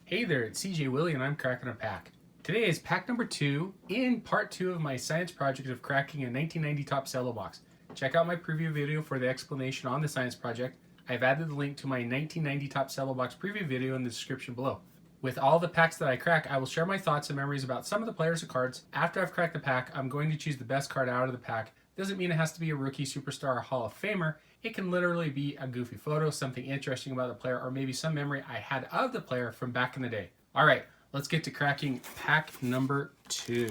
Hey there, it's CJ Willie and I'm cracking a pack. Today is pack number 2 in part 2 of my science project of cracking a 1990 top Cello box. Check out my preview video for the explanation on the science project. I've added the link to my 1990 top Cello box preview video in the description below. With all the packs that I crack, I will share my thoughts and memories about some of the players or cards. After I've cracked the pack, I'm going to choose the best card out of the pack. Doesn't mean it has to be a rookie, superstar, or Hall of Famer. It can literally be a goofy photo, something interesting about the player, or maybe some memory I had of the player from back in the day. All right, let's get to cracking pack number 2.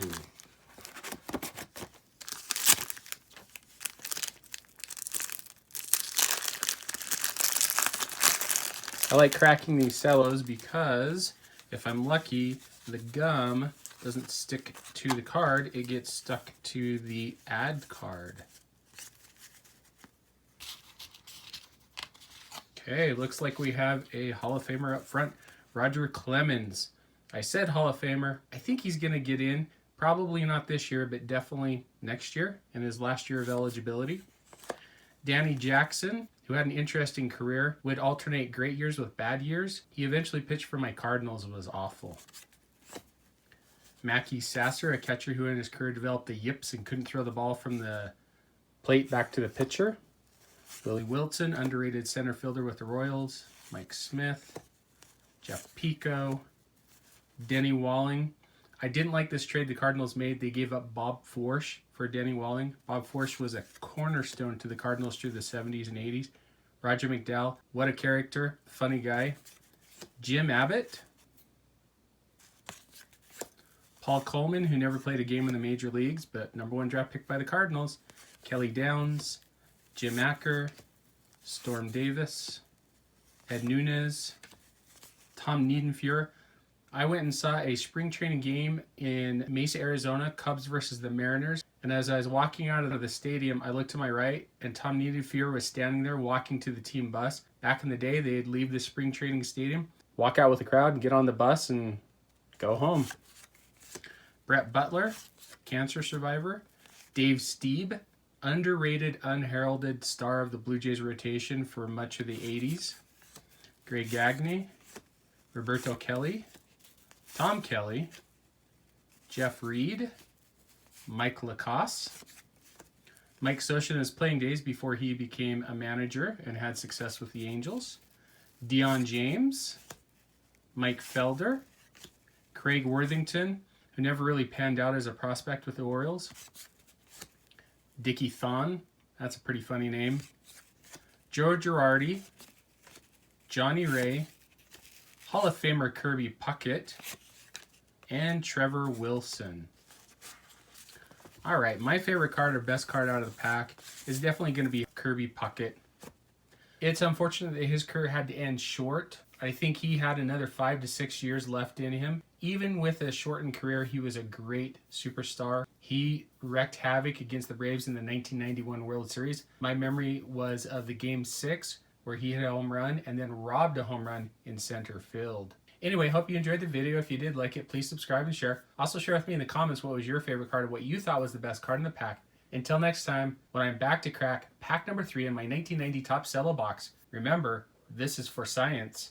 I like cracking these cellos because if I'm lucky, the gum doesn't stick to the card, it gets stuck to the ad card. Okay, looks like we have a Hall of Famer up front, Roger Clemens. I said Hall of Famer. I think he's going to get in. Probably not this year, but definitely next year in his last year of eligibility. Danny Jackson, who had an interesting career, would alternate great years with bad years. He eventually pitched for my Cardinals and was awful. Mackey Sasser, a catcher who in his career developed the yips and couldn't throw the ball from the plate back to the pitcher. Willie Wilson, underrated center fielder with the Royals. Mike Smith. Jeff Pico. Denny Walling. I didn't like this trade the Cardinals made. They gave up Bob Forsch for Denny Walling. Bob Forsch was a cornerstone to the Cardinals through the 70s and 80s. Roger McDowell, what a character. Funny guy. Jim Abbott. Paul Coleman, who never played a game in the major leagues, but #1 draft pick by the Cardinals. Kelly Downs. Jim Acker. Storm Davis. Ed Nunez. Tom Niedenfuhr. I went and saw a spring training game in Mesa, Arizona, Cubs versus the Mariners. And as I was walking out of the stadium, I looked to my right, and Tom Niedenfuhr was standing there walking to the team bus. Back in the day, they'd leave the spring training stadium, walk out with the crowd, and get on the bus and go home. Brett Butler, cancer survivor. Dave Stieb, underrated, unheralded star of the Blue Jays rotation for much of the 80s. Greg Gagne. Roberto Kelly. Tom Kelly, Jeff Reed, Mike Lacoste, Mike Scioscia in his playing days before he became a manager and had success with the Angels, Dion James, Mike Felder, Craig Worthington, who never really panned out as a prospect with the Orioles, Dickie Thon, that's a pretty funny name, Joe Girardi, Johnny Ray, Hall of Famer Kirby Puckett, and Trevor Wilson. All right, my favorite card or best card out of the pack is definitely going to be Kirby Puckett. It's unfortunate that his career had to end short. I think he had another 5 to 6 years left in him. Even with a shortened career, he was a great superstar. He wreaked havoc against the Braves in the 1991 World Series. My memory was of the Game 6 where he hit a home run and then robbed a home run in center field. Anyway, hope you enjoyed the video. If you did like it, please subscribe and share. Also share with me in the comments what was your favorite card and what you thought was the best card in the pack. Until next time, when I'm back to crack pack number 3 in my 1990 top Cello box, remember, this is for science.